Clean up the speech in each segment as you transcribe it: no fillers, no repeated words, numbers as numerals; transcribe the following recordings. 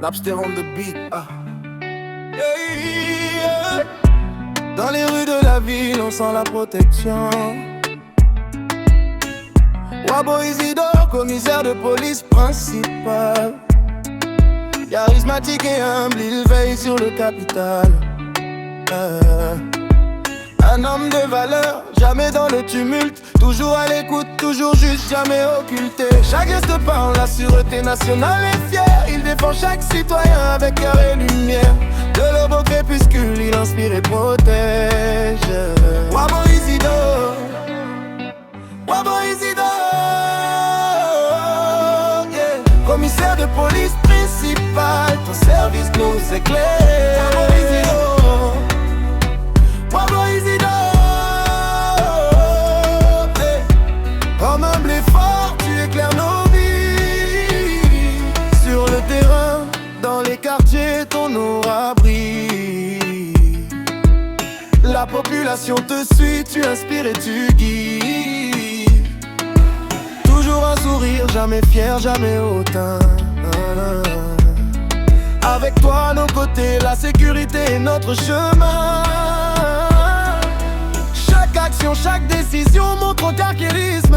Napster on the beat. Yeah. Dans les rues de la ville, on sent la protection. Wabo Isidore, commissaire de police principal. Charismatique et humble, il veille sur le capital. Un homme de valeur, jamais dans le tumulte. Toujours à l'écoute, toujours juste, jamais occulté. Chaque geste parle, la sûreté nationale est fière. Il défend chaque citoyen avec cœur et lumière. De l'aube au crépuscule, il inspire et protège. Wabo Isidore, Wabo Isidore, yeah. Commissaire de police principal, ton service nous éclaire. Wabo Isidore, Wabo Isidore, yeah. Homme humble et fort, tu éclaires nos vies. Sur le terrain, dans les quartiers, ton aura brille. La population te suit, tu inspires et tu guides. Toujours un sourire, jamais fier, jamais hautain. Avec toi à nos côtés, la sécurité est notre chemin. Chaque action, chaque décision montre ton charisme.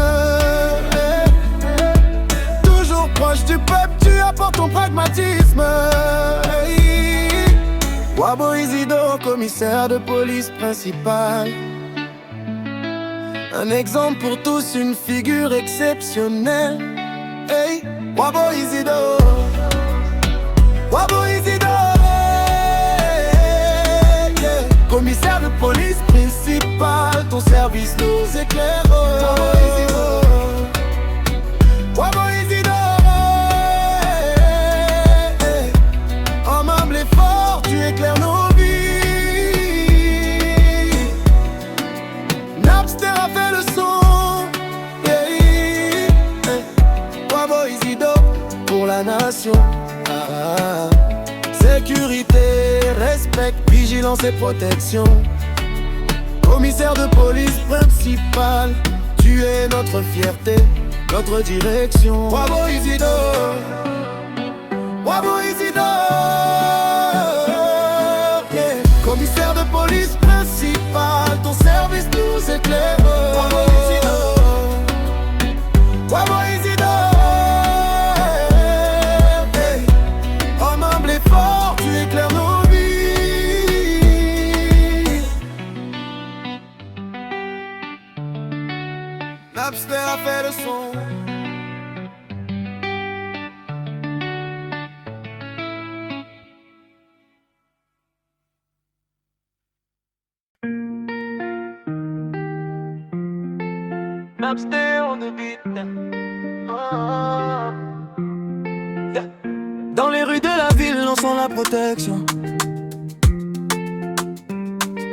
Toujours proche du peuple, tu apportes ton pragmatisme. Wabo Isidore, commissaire de police principal. Un exemple pour tous, une figure exceptionnelle. Hey, Wabo Isidore, Wabo Isidore, yeah. Commissaire de police principal, ton service nous éclaire. Wabo Isidore, Wabo Isidore, yeah. Homme humble et fort, tu éclaires nos vies. Napster a fait le son, yeah. Wabo Isidore pour la nation. Sécurité, respect, vigilance et protection. Commissaire de police principal, tu es notre fierté, notre direction. Wabo Isidore, Wabo Isidore, yeah. Commissaire de police principal, ton service nous éclaire. Wabo Isidore, Wabo Isidore, tu éclaires nos vies. Napster a fait le son. Napster on the beat. Dans les rues de la ville, on sent la protection.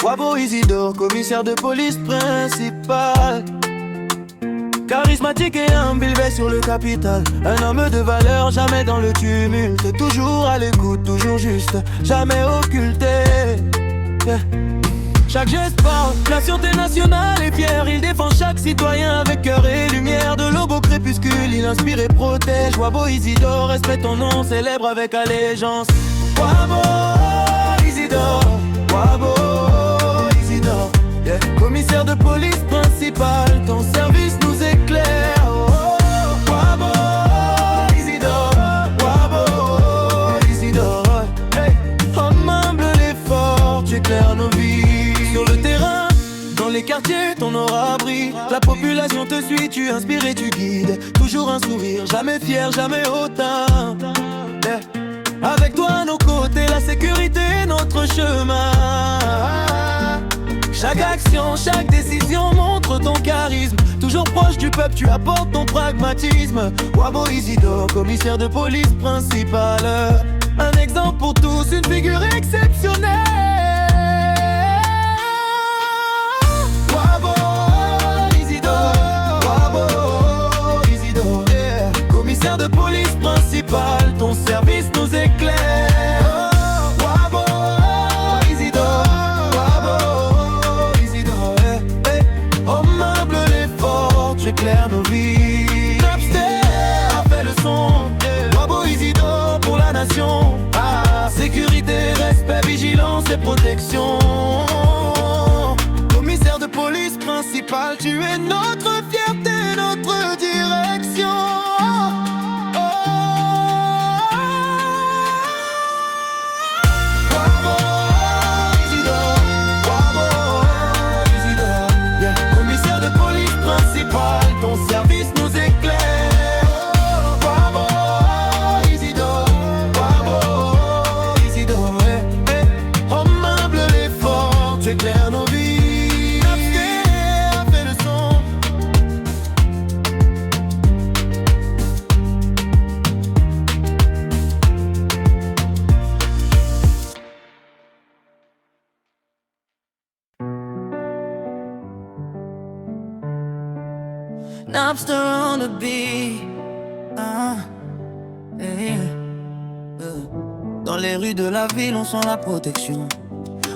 Wabo Isidore, commissaire de police principal. Charismatique et humble, il veille sur le capital. Un homme de valeur, jamais dans le tumulte. Toujours à l'écoute, toujours juste, jamais occulté, yeah. Chaque geste parle, la sûreté nationale est fière. Il défend chaque citoyen avec cœur et lumière. De l'aube au crépuscule, il inspire et protège. Wabo Isidore, respecte ton nom, célèbre avec allégeance. Wabo Isidore, Wabo Isidore, yeah. Commissaire de police principal, ton service nous éclaire. Wabo Isidore, Wabo Isidore, hey. Homme humble et fort, tu éclaires nos vies. Sur le terrain, dans les quartiers, ton aura brille. La population te suit, tu inspires et tu guides. Toujours un sourire, jamais fier, jamais hautain, yeah. Avec toi à nos côtés, la sécurité est notre chemin. Chaque action, chaque décision montre ton charisme. Toujours proche du peuple, tu apportes ton pragmatisme. Wabo Isidore, commissaire de police principal. Un exemple pour tous, une figure exceptionnelle. Wabo Isidore, Wabo Isidore, yeah. Commissaire de police principal, ton service nous éclaire. Wabo Isidore, Wabo Isidore, yeah. Hey. Homme humble et fort, tu éclaires nos vies. Napster a fait le son, yeah. Wabo Isidore pour la nation. vigilance et protection. Commissaire de police principal, tu es notre fierté, notre direction. Ton service nous éclaire. Bravo Isidore, bravo Isidore. Homme humble et fort, tu éclaires nos vies. Napster a fait le son. Napster on the beat. Dans les rues de la ville, on sent la protection.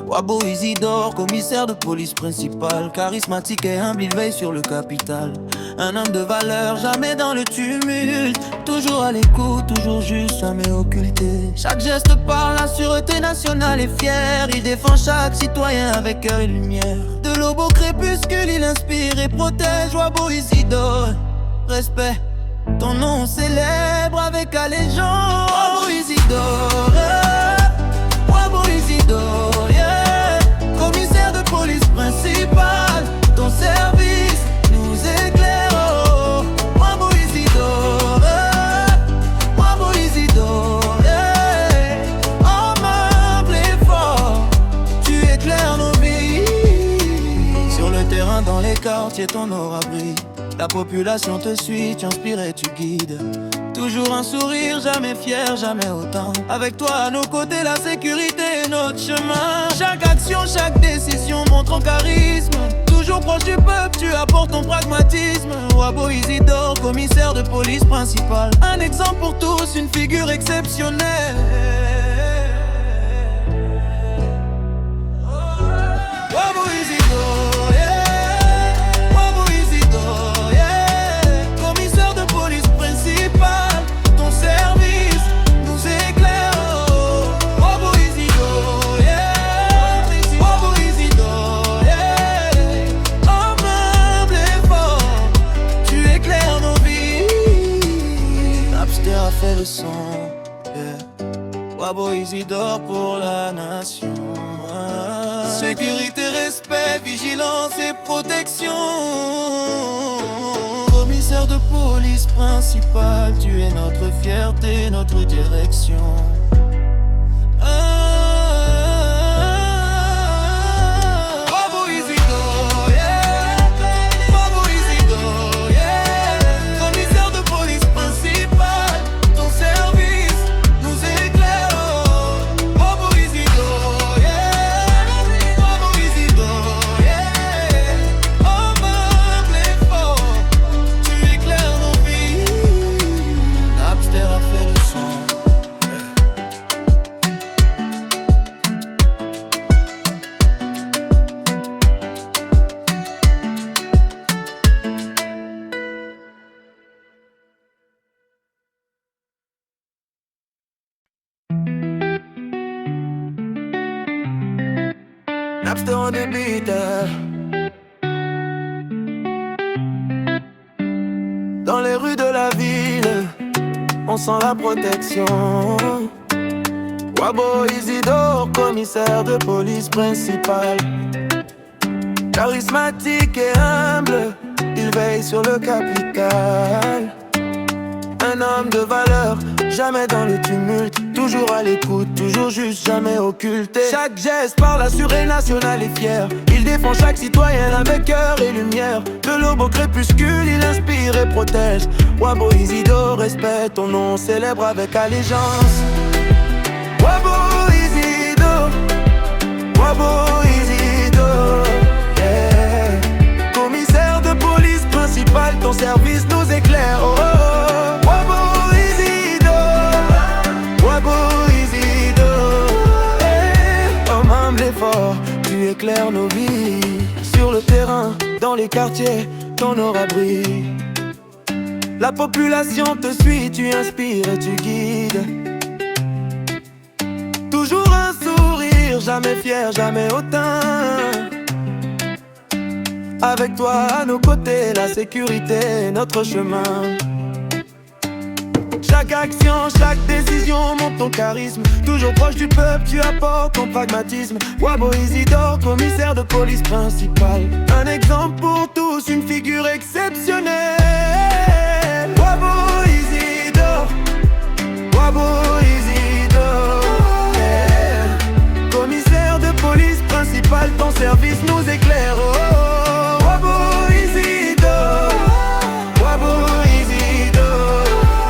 Wabo Isidore, commissaire de police principal, charismatique et humble, il veille sur le capital. Un homme de valeur, jamais dans le tumulte, toujours à l'écoute, toujours juste, jamais occulté. Chaque geste parle, la sûreté nationale est fière. Il défend chaque citoyen avec cœur et lumière. De l'aube au crépuscule, il inspire et protège. Wabo Isidore, respect, ton nom célèbre avec allégeance. Wabo Isidore, Wabo Isidore, yeah. Commissaire de police principal, ton service nous éclaire. Oh, Wabo Isidore, Wabo Isidore, yeah. Homme humble et fort, tu éclaires nos vies. Sur le terrain, dans les quartiers, ton aura brille. La population te suit, tu inspires et tu guides. Toujours un sourire, jamais fier, jamais autant. Avec toi à nos côtés, la sécurité est notre chemin. Chaque action, chaque décision montre ton charisme. Toujours proche du peuple, tu apportes ton pragmatisme. Wabo Isidore, commissaire de police principal. Un exemple pour tous, une figure exceptionnelle. Wabo Isidore, yeah. Wabo Isidore, yeah. Commissaire de police principal, ton service nous éclaire. Wabo Isidore, yeah. Wabo Isidore, yeah. Homme humble et fort, tu éclaires nos vies. Napster a fait le son, yeah. Wabo Isidore pour la nation. Sécurité, respect, vigilance et protection. Commissaire de police principal, tu es notre fierté, notre direction. Wabo Isidore, yeah. Wabo Isidore, yeah. Commissaire de police principal, ton service nous éclaire. Wabo Isidore, yeah. Wabo Isidore, yeah. Homme humble et fort, tu éclaires nos vies. Napster a fait le son. Napster on the beat. Dans les rues de la ville, on sent la protection. Wabo Isidore, commissaire de police principal. Charismatique et humble, il veille sur le capital. Un homme de valeur, jamais dans le tumulte, toujours à l'écoute, toujours juste, jamais occulté. Chaque geste parle, assuré, national et fier. Il défend chaque citoyen avec cœur et lumière. De l'aube au crépuscule, il inspire et protège. Wabo Isidore, respect, ton nom célèbre avec allégeance. Wabo Isidore, Wabo Isidore, yeah. Commissaire de police principal, ton service nous éclaire. Oh, oh, oh. Wabo Isidore, Wabo Isidore, yeah. Homme humble et fort, tu éclaires nos vies. Sur le terrain, dans les quartiers, ton aura brille. La population te suit, tu inspires et tu guides. Toujours un sourire, jamais fier, jamais hautain. Avec toi à nos côtés, la sécurité est notre chemin. Chaque action, chaque décision montre ton charisme. Toujours proche du peuple, tu apportes ton pragmatisme. Wabo Isidore, commissaire de police principal. Un exemple pour tous, une figure exceptionnelle. Wabo Isidore, Wabo Isidore, yeah. Commissaire de police principal, ton service nous éclaire. Oh, Wabo Isidore, Wabo Isidore,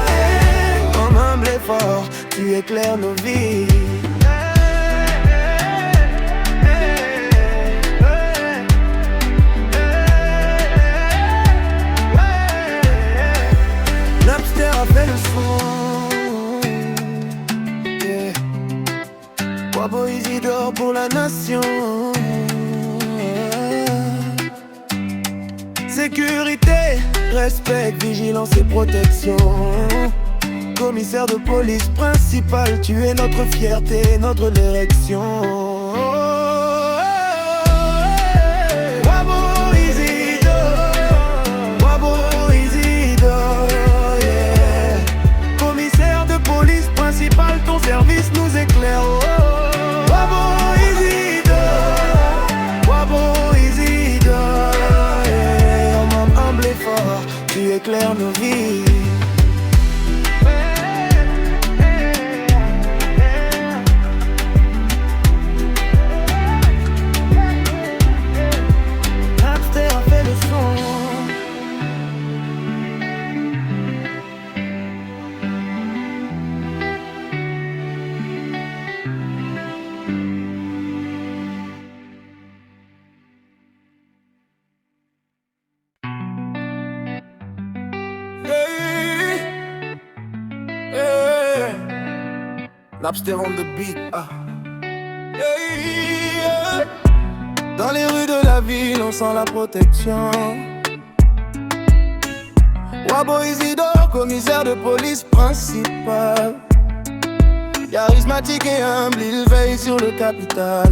yeah. En humble et fort, tu éclaires nos vies. Napster a fait le son, yeah. Wabo Isidore pour la nation, yeah. Sécurité, respect, vigilance et protection. Commissaire de police principal, tu es notre fierté, notre direction. Wabo Isidore, Wabo Isidore, yeah. Commissaire de police principal, ton service nous éclaire. Wabo Isidore, Wabo Isidore, yeah. En homme humble et fort, tu éclaires nos vies. Napster on the beat, ah. Yeah. Dans les rues de la ville, on sent la protection. Wabo Isidore, commissaire de police principal. Charismatique et humble, il veille sur le capital.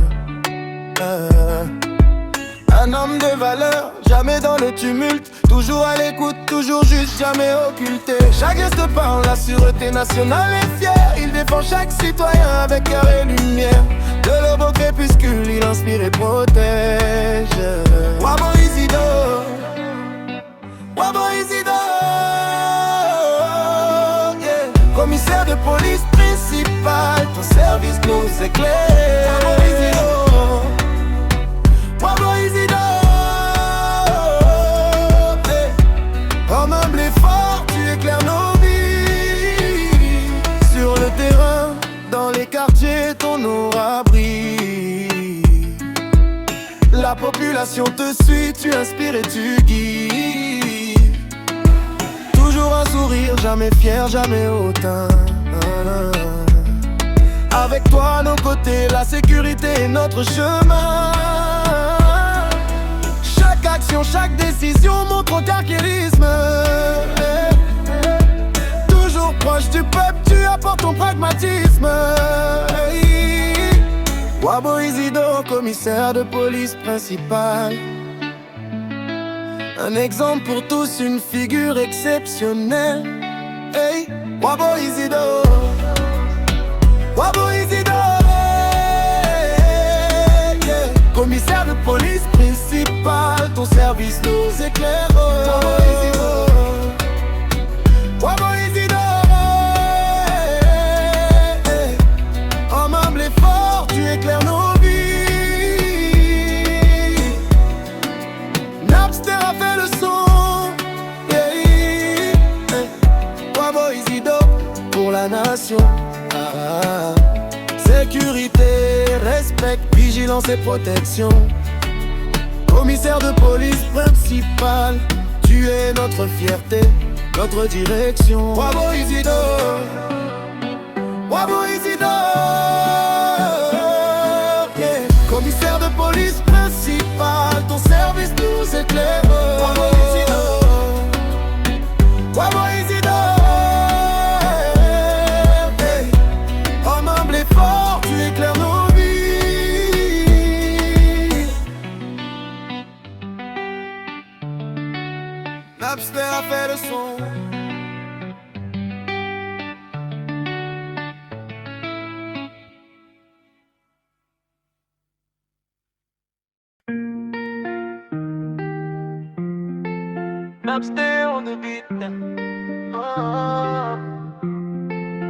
Un homme de valeur, jamais dans le tumulte. Toujours à l'écoute, toujours juste, jamais occulté. Chaque geste parle, la sûreté nationale est fière. Il défend chaque citoyen avec cœur et lumière. De l'aube au crépuscule, il inspire et protège. Wabo Isidore, Wabo Isidore, yeah. Commissaire de police principal, ton service nous éclaire. Wabo Isidore, Wabo Isidore, yeah. En humble et fort, tu éclaires nos vies. Sur le terrain, dans les quartiers, ton aura brille. La population te suit, tu inspires et tu guides. Toujours un sourire, jamais fier, jamais hautain. Avec toi à nos côtés, la sécurité est notre chemin. Chaque action, chaque décision montre ton charisme. Toujours proche du peuple, tu apportes ton pragmatisme. Wabo Isidore, commissaire de police principal. Un exemple pour tous, une figure exceptionnelle. Hey, Wabo Isidore, Wabo Isidore, yeah. Commissaire de police principal, ton service nous éclaire. Wabo Isidore, Wabo Isidore, yeah. Homme humble et fort, tu éclaires nos vies. Napster a fait le son, yeah. Wabo Isidore pour la nation. Sécurité, respect, vigilance et protection. Commissaire de police principal, tu es notre fierté, notre direction. Wabo Isidore, Wabo Isidore, yeah. Commissaire de police principal, ton service nous éclaire. Wabo Isidore, Wabo Isidore, yeah. Homme humble et fort, tu éclaires nos vies. Napster a fait le son. Napster on the beat. Oh.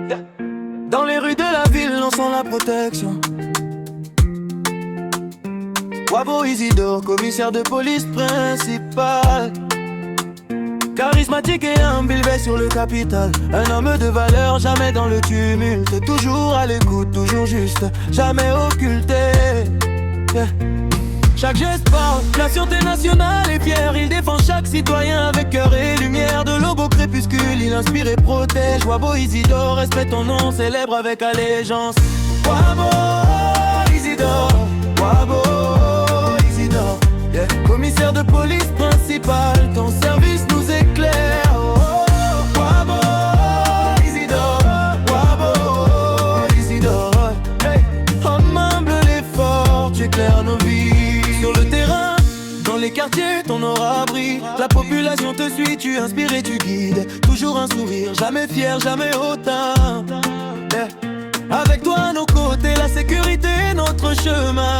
Yeah. Dans les rues de la ville, on sent la protection. Wabo Isidore, commissaire de police principal. Charismatique et humble, il veille sur le capital. Un homme de valeur, jamais dans le tumulte. Toujours à l'écoute, toujours juste, jamais occulté. Yeah. Chaque geste parle, la sûreté nationale est fière. Il défend chaque citoyen avec cœur et lumière. De l'aube au crépuscule, il inspire et protège. Wabo Isidore, respecte ton nom, célèbre avec allégeance. Wabo Isidore, Wabo Isidore, yeah. Commissaire de police principal, ton service nous éclaire. Oh, oh, Wabo Isidore, Wabo Isidore, hey. Homme humble et fort, tu éclaires nos vies. Sur le terrain, dans les quartiers, ton aura brille. La population te suit, tu inspires et tu guides. Toujours un sourire, jamais fier, jamais hautain. Yeah. Avec toi à nos côtés, la sécurité est notre chemin.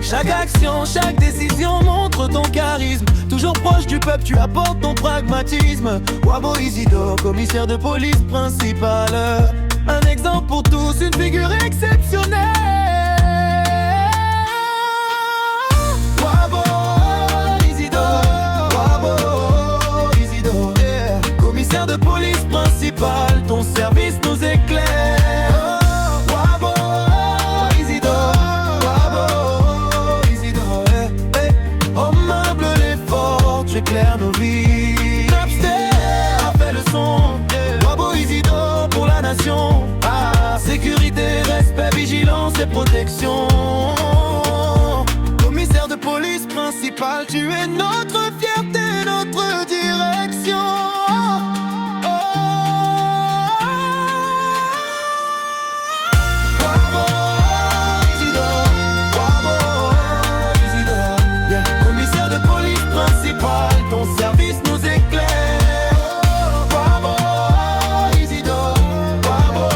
Chaque action, chaque décision montre ton charisme. Toujours proche du peuple, tu apportes ton pragmatisme. Wabo Isidore, commissaire de police principal. Un exemple pour tous, une figure exceptionnelle. Wabo Isidore, Wabo Isidore, yeah. Commissaire de police principal, ton service nous éclaire. Wabo Isidore, Wabo Isidore, yeah. Hey. Homme humble et fort, tu éclaires nos vies. Napster a fait le son, yeah. Wabo Isidore pour la nation. Ah. Sécurité, respect, vigilance et protection. Commissaire de police principal, tu es notre fierté, notre direction. Wabo Isidore, Wabo Isidore, yeah. Commissaire de police principal, ton service nous éclaire. Wabo Isidore, Wabo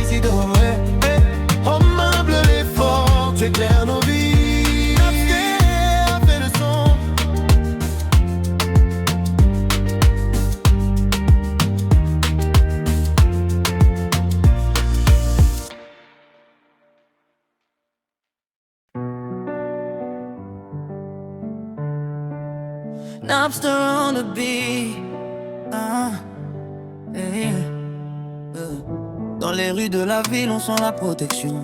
Isidore, yeah. Hey. Homme humble et fort, tu éclaires nos vies. Napster on the beat. Yeah. Dans les rues de la ville, on sent la protection.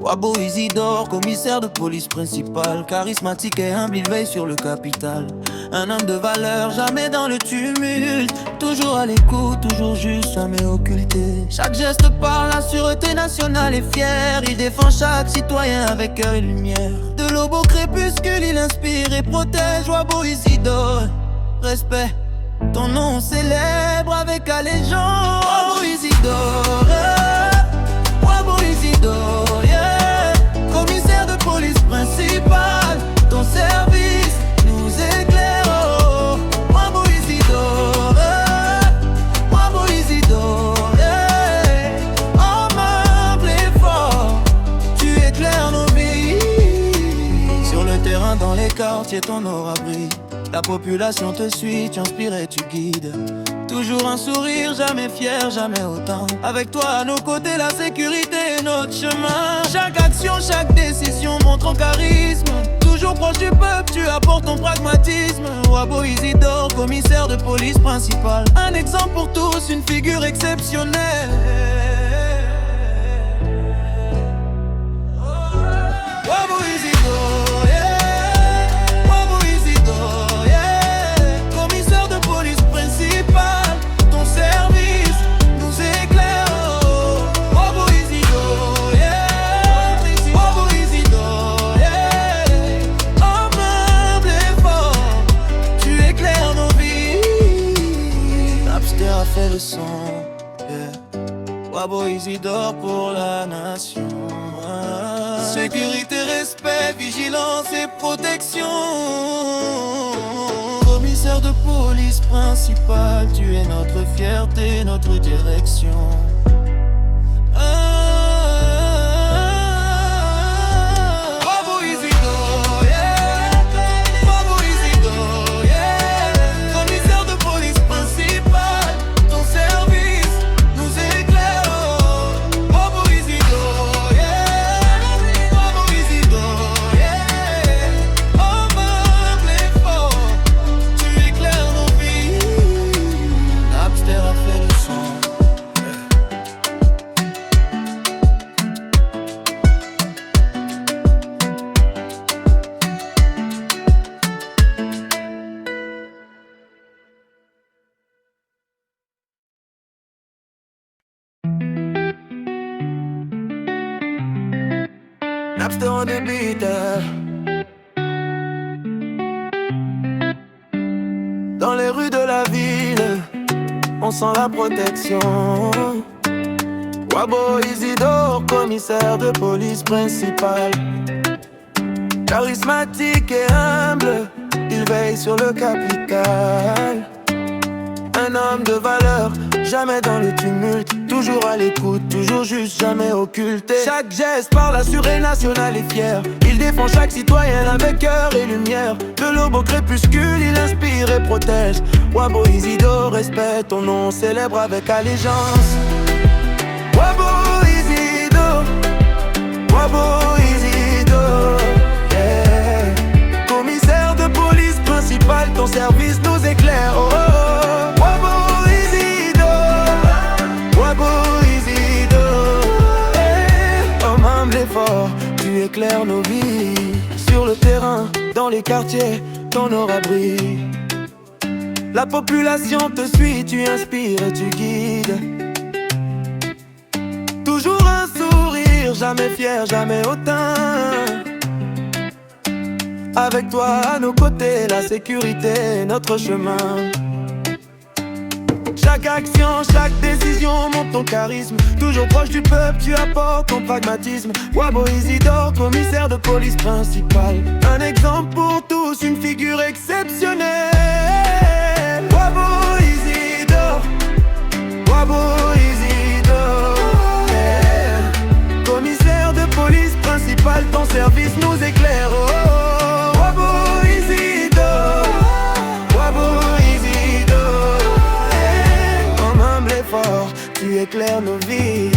Wabo Isidore, commissaire de police principal. Charismatique et humble, il veille sur le capital. Un homme de valeur, jamais dans le tumulte. Toujours à l'écoute, toujours juste, jamais occulté. Chaque geste parle, la sûreté nationale est fière. Il défend chaque citoyen avec cœur et lumière. De l'aube au crépuscule, il inspire et protège. Wabo Isidore, respect, ton nom célèbre avec allégeance. Wabo Isidore, Wabo Isidore, yeah. Commissaire de police principal, ton service nous éclaire. Oh, Wabo Isidore, Wabo Isidore, yeah. Homme humble et fort, tu éclaires nos vies. Sur le terrain, dans les quartiers, ton aura brille. La population te suit, tu inspires et tu guides. Toujours un sourire, jamais fier, jamais autant. Avec toi à nos côtés, la sécurité est notre chemin. Chaque action, chaque décision montre ton charisme. Toujours proche du peuple, tu apportes ton pragmatisme. Wabo Isidore, commissaire de police principal. Un exemple pour tous, une figure exceptionnelle. Wabo Isidore, yeah. Wabo Isidore, yeah. Commissaire de police principal, ton service nous éclaire. Wabo Isidore, yeah. Wabo Isidore, yeah. Homme humble et fort, tu éclaires nos vies. Napster a fait le son, yeah. Wabo Isidore pour la nation. Sécurité, respect, vigilance et protection. de police principal, tu es notre fierté, notre direction. Bravo Isidore, yeah. Bravo Isidore, yeah. Commissaire de police principal, ton service nous éclaire. Bravo Isidore, yeah. Bravo Isidore, yeah. Homme humble et fort, tu éclaires nos vies. Napster a fait le son. Napster on the beat. Dans les rues de la ville, on sent la protection. Wabo Isidore, commissaire de police principal. Charismatique et humble, il veille sur le capital. Un homme de valeur, jamais dans le tumulte. Toujours à l'écoute, toujours juste, jamais occulté. Chaque geste parle assuré, national et fier. Il défend chaque citoyen avec cœur et lumière. De l'aube au crépuscule, il inspire et protège. Wabo Isidore, respect ton nom, célèbre avec allégeance. Wabo Isidore, Wabo Isidore, yeah. Commissaire de police principal, ton service nous éclaire. Oh, oh, oh. Wabo Isidore, Wabo Isidore, yeah. Homme humble et fort, tu éclaires nos vies. Sur le terrain, dans les quartiers, ton aura brille. La population te suit, tu inspires et tu guides. Toujours un sourire, jamais fier, jamais hautain. Avec toi à nos côtés, la sécurité est notre chemin. Chaque action, chaque décision montre ton charisme. Toujours proche du peuple, tu apportes ton pragmatisme. Wabo Isidore, commissaire de police principal. Un exemple pour tous, une figure exceptionnelle. Wabo Isidore, Wabo Isidore, yeah. Commissaire de police principal, ton service nous éclaire. Oh, oh, Wabo Isidore, Wabo Isidore, yeah. Homme humble et fort, tu éclaires nos vies.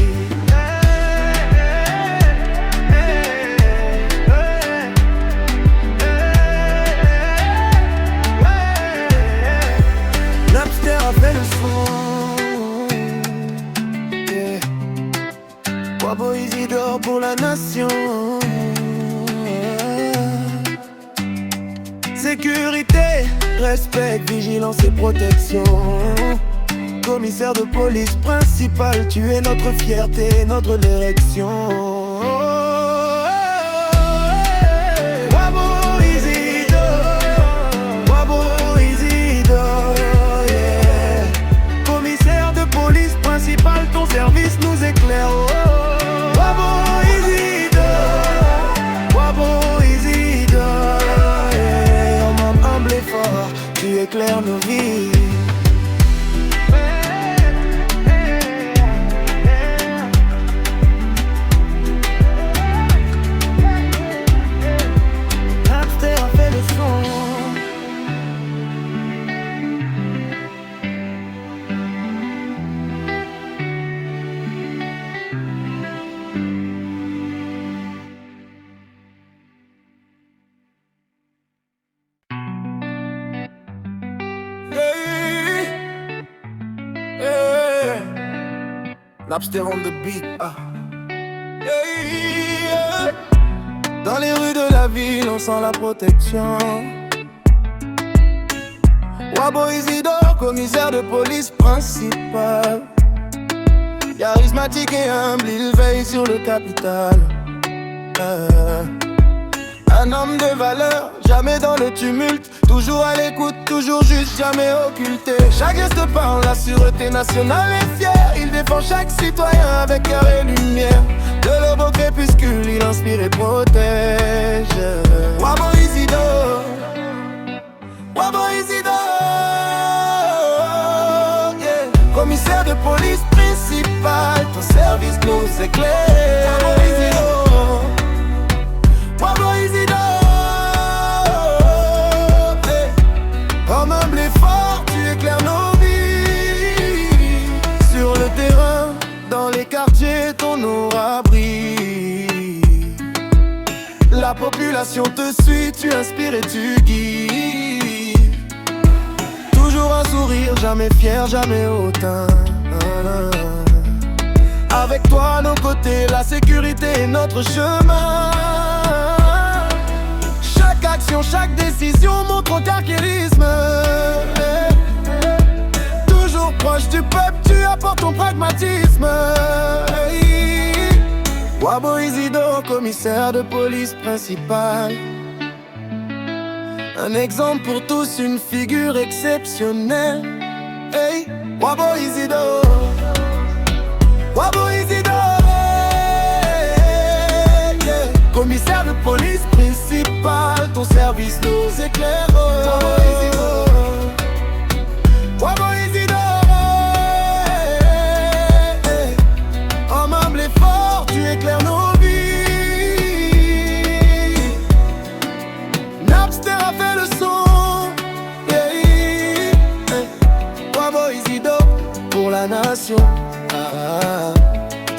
Napster a fait le son, yeah. Wabo Isidore pour la nation. Sécurité, respect, vigilance et protection. Commissaire de police principal, tu es notre fierté, notre direction. Wabo Isidore, Wabo Isidore, yeah. Commissaire de police principal, ton service nous éclaire. Wabo Isidore, Wabo Isidore, yeah. Homme humble et fort, tu éclaires nos vies. Napster on the beat, ah. Yeah. Dans les rues de la ville, on sent la protection. Wabo Isidore, commissaire de police principal. Charismatique et humble, il veille sur le capital. Un homme de valeur, jamais dans le tumulte. Toujours à l'écoute, toujours juste, jamais occulté. Chaque geste parle, la sûreté nationale est fière. Il défend chaque citoyen avec cœur et lumière. De l'aube au crépuscule, il inspire et protège. Wabo Isidore, Wabo Isidore. police principal, ton service nous éclaire. Wabo Isidore, homme humble et fort, tu éclaires nos vies. Sur le terrain, dans les quartiers, ton aura brille. La population te suit, tu inspires et tu guides. Toujours un sourire, jamais fier, jamais hautain. Avec toi à nos côtés, la sécurité est notre chemin. Chaque action, chaque décision montre ton charisme. Toujours proche du peuple, tu apportes ton pragmatisme. Wabo Isidore, commissaire de police principal. Un exemple pour tous, une figure exceptionnelle. Hey, Wabo Isidore, Wabo Isidore, yeah. Commissaire de police principal, ton service nous éclaire. Wabo Isidore, Wabo Isidore, homme humble et fort, tu éclaires nos vies. Napster a fait le son, yeah. Wabo Isidore pour la nation.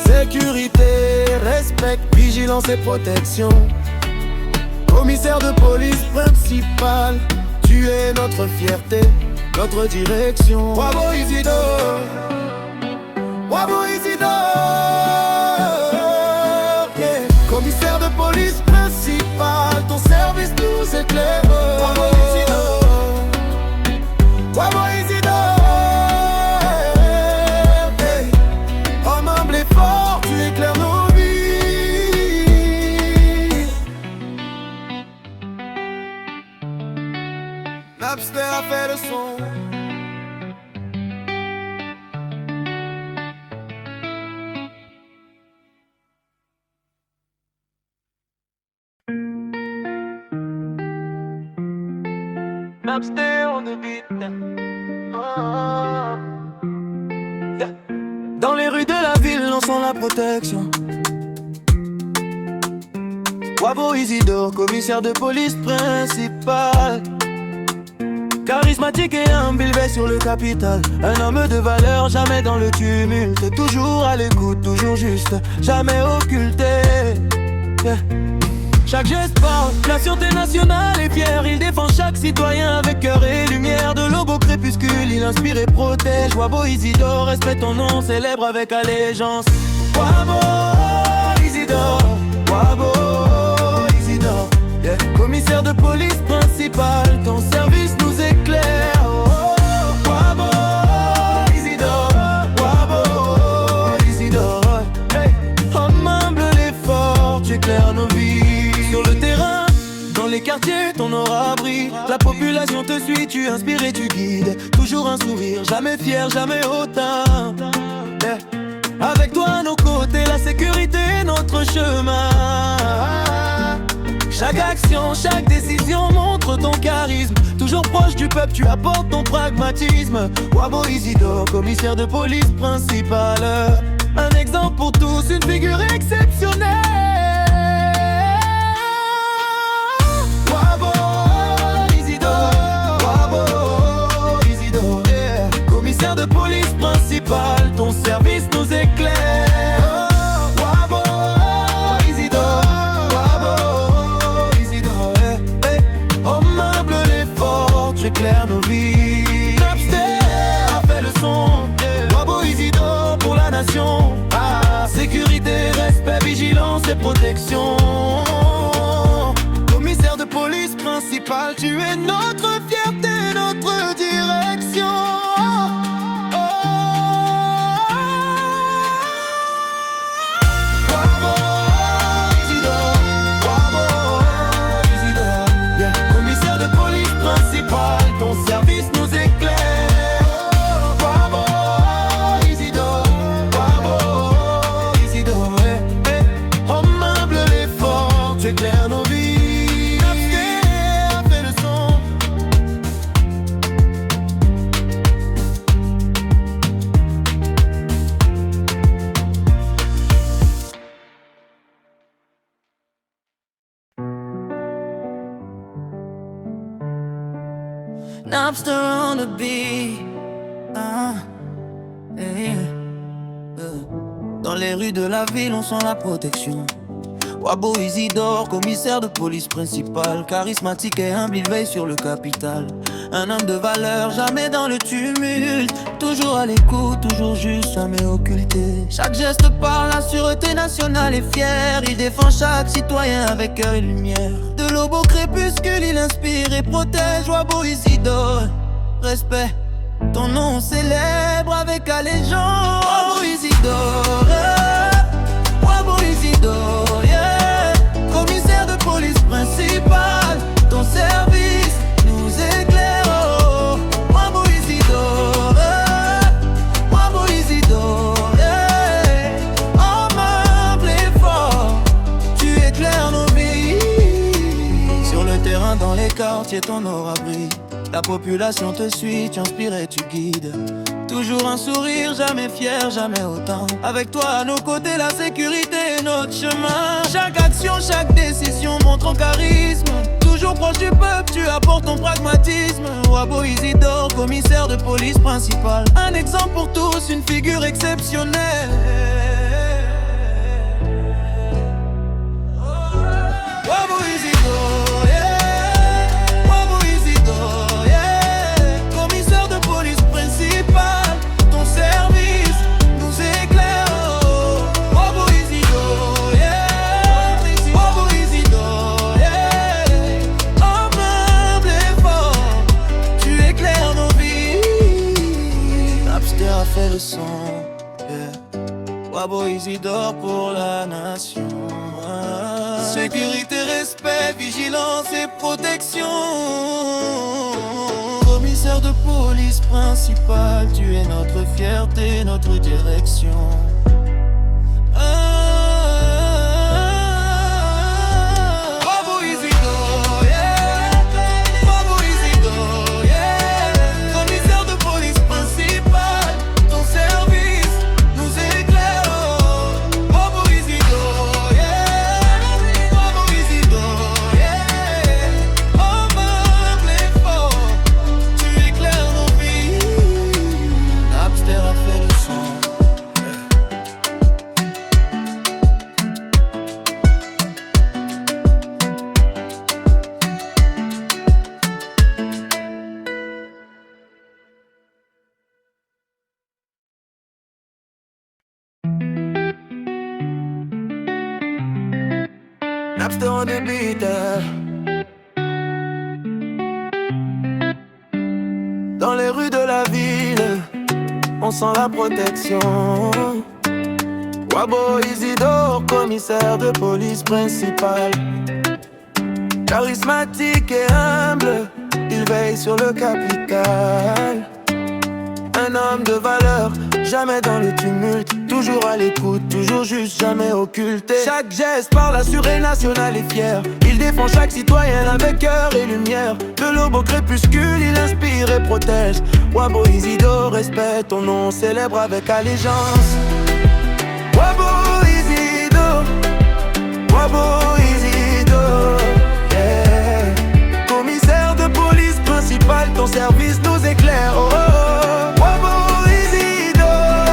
Sécurité, respect, vigilance et protection. Commissaire de police principal, tu es notre fierté, notre direction. Wabo Isidore, Wabo Isidore, yeah. Commissaire de police principal, ton service nous éclaire. Wabo Isidore, Wabo Isidore, tu éclaires nos vies. Napster a fait le son. Napster on the beat. Oh. Yeah. Dans les rues de la ville, on sent la protection. Wabo Isidore, commissaire de police principal. Charismatique et humble, il veille sur le capital. Un homme de valeur, jamais dans le tumulte. Toujours à l'écoute, toujours juste, jamais occulté. Yeah. Chaque geste parle, la sûreté nationale est fière. Il défend chaque citoyen avec cœur et lumière. De l'aube au crépuscule, il inspire et protège. Wabo Isidore, respecte ton nom, célèbre avec allégeance. Wabo Isidore, Wabo Isidore, yeah. Commissaire de police principal, ton service nous éclaire. Oh, oh. Wabo Isidore, Wabo Isidore, hey. Homme humble et fort, tu éclaires nos vies. Sur le terrain, dans les quartiers, ton aura brille. La population te suit, tu inspires et tu guides. Toujours un sourire, jamais fier, jamais hautain. Yeah. Avec toi à nos côtés, la sécurité est notre chemin. Chaque action, chaque décision montre ton charisme. Toujours proche du peuple, tu apportes ton pragmatisme. Wabo Isidore, commissaire de police principal. Un exemple pour tous, une figure exceptionnelle. Wabo Isidore, Wabo Isidore, yeah. Commissaire de police principal, ton service nous éclaire. Wabo Isidore, Wabo Isidore, yeah. Homme humble et fort, tu éclaires nos vies. Napster a fait le son, yeah. Wabo Isidore pour la nation. Ah, sécurité, respect, vigilance et protection. Commissaire de police principal, tu es notre fierté, notre direction. Wabo Isidore, Wabo Isidore, yeah. Commissaire de police principal, ton service nous éclaire. Wabo Isidore, Wabo Isidore, hey. Homme humble et fort, tu éclaires nos vies. Napster a fait le son. Napster on the beat. Yeah. Dans les rues de la ville, on sent la protection. Wabo Isidore, commissaire de police principal, charismatique et humble, il veille sur le capital. Un homme de valeur, jamais dans le tumulte, toujours à l'écoute, toujours juste, jamais occulté. Chaque geste parle, la sûreté nationale est fière. Il défend chaque citoyen avec cœur et lumière. De l'aube au crépuscule, il inspire et protège. Wabo Isidore, respect, ton nom célèbre avec allégeance. Wabo Isidore, Wabo Isidore, yeah. Commissaire de police principal, ton service nous éclaire. Oh, Wabo Isidore, Wabo Isidore, yeah. Homme humble et fort, tu éclaires nos vies. Sur le terrain, dans les quartiers, ton aura brille. La population te suit, tu inspires et tu guides. Toujours un sourire, jamais fier, jamais autant. Avec toi à nos côtés, la sécurité est notre chemin. Chaque action, chaque décision montre ton charisme. Toujours proche du peuple, tu apportes ton pragmatisme. Wabo Isidore, commissaire de police principal. Un exemple pour tous, une figure exceptionnelle. Wabo Isidore, yeah. Wabo Isidore, yeah. Commissaire de police principal, ton service nous éclaire. Oh, Wabo Isidore, yeah. Wabo Isidore, yeah. Homme humble et fort, tu éclaires nos vies. Napster a fait le son, yeah. Wabo Isidore pour la nation. Sécurité, respect, vigilance et protection. Commissaire de police principal, tu es notre fierté, notre direction. Wabo Isidore, yeah. Wabo Isidore, yeah. Commissaire de police principal, ton service nous éclaire. Oh, Wabo Isidore, yeah. Wabo Isidore, yeah. Homme humble et fort, tu éclaires nos vies. Napster a fait le son. Napster on the beat. Dans les rues de la ville, on sent la protection. Wabo Isidore, commissaire de police principal. Charismatique et humble, il veille sur le capital. Un homme de valeur, jamais dans le tumulte, toujours à l'écoute, toujours juste, jamais occulté. Chaque geste parle, assuré, national et fier. Il défend chaque citoyen avec cœur et lumière. De l'aube au crépuscule, il inspire et protège. Wabo Isidore, respect, ton nom célèbre avec allégeance. Wabo Isidore, Wabo Isidore, yeah. Commissaire de police principal, ton service nous éclaire. Oh, oh, oh. Wabo Isidore,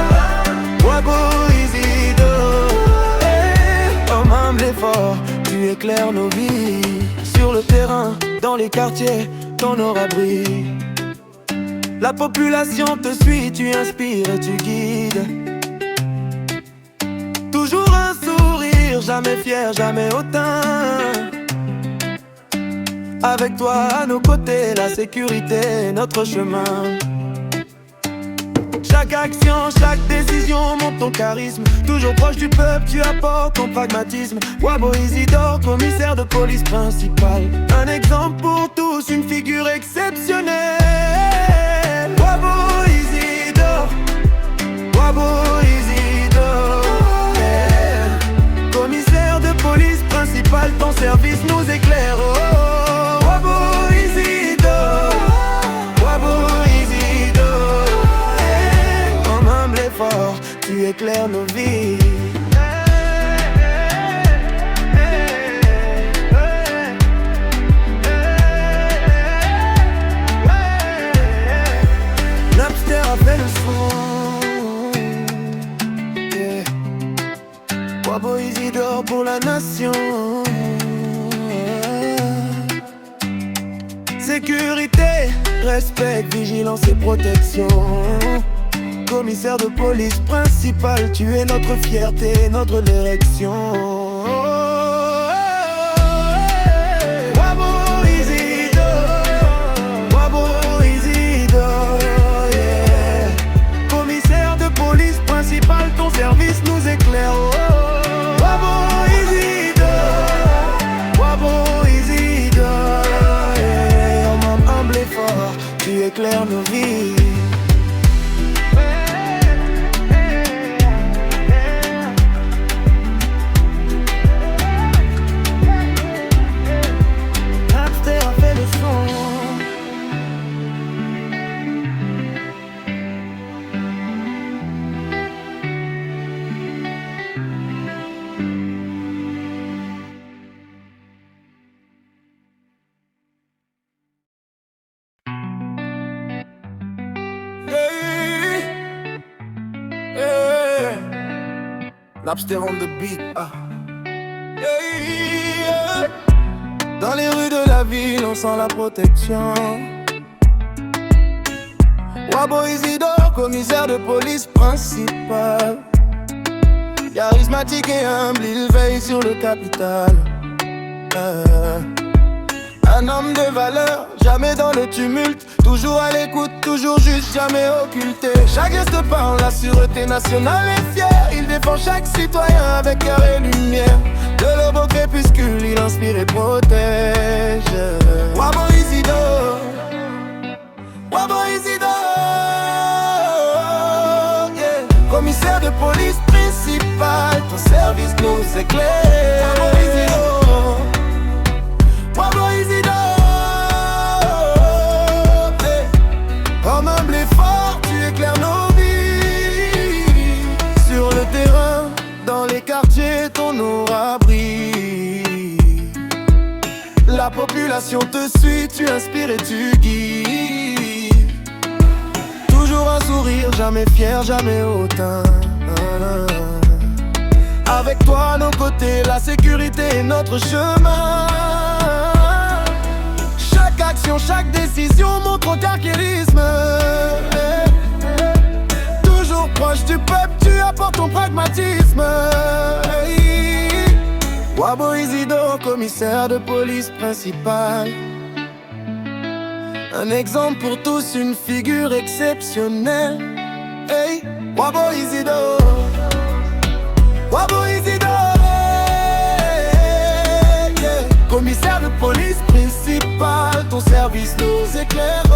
Wabo Isidore, yeah. Homme humble et fort, tu éclaires nos vies. Sur le terrain, dans les quartiers, ton aura brille. La population te suit, tu inspires et tu guides. Toujours un sourire, jamais fier, jamais hautain. Avec toi à nos côtés, la sécurité est notre chemin. Chaque action, chaque décision montre ton charisme. Toujours proche du peuple, tu apportes ton pragmatisme. Wabo Isidore, commissaire de police principal. Un exemple pour tous, une figure exceptionnelle. Wabo Isidore, Wabo Isidore, yeah. Commissaire de police principal, ton service nous éclaire. Oh, oh, Wabo Isidore, Wabo Isidore, yeah. Homme humble et fort, tu éclaires nos vies. nation. Sécurité, respect, vigilance et protection. Commissaire de police principal, tu es notre fierté, notre direction. Wabo Isidore, Wabo Isidore, yeah. Commissaire de police principal, ton service nous éclaire. Wabo Isidore, Wabo Isidore, yeah. Homme humble et fort, tu éclaires nos vies. Napster on the beat. Dans les rues de la ville, on sent la protection. Wabo Isidore, commissaire de police principal. Charismatique et humble, il veille sur le capital. Un homme de valeur, jamais dans le tumulte. Toujours à l'écoute, toujours juste, jamais occulté. Chaque geste parle, la sûreté nationale est fière. Il défend chaque citoyen avec cœur et lumière. De l'aube au crépuscule, il inspire et protège. Wabo Isidore, Wabo Isidore, yeah. Commissaire de police principal, ton service nous éclaire. Wabo Isidore, Wabo Isidore, yeah. Homme humble et fort, tu éclaires nos vies. Sur le terrain, dans les quartiers, ton aura brille. La population te suit, tu inspires et tu guides. Toujours un sourire, jamais fier, jamais hautain. Avec toi à nos côtés, la sécurité est notre chemin. Chaque action, chaque décision montre ton charisme. Toujours proche du peuple, tu apportes ton pragmatisme. Wabo Isidore, commissaire de police principal. Un exemple pour tous, une figure exceptionnelle. Hey, Wabo Isidore, Wabo Isidore, yeah. Commissaire de police principal, ton service nous éclaire.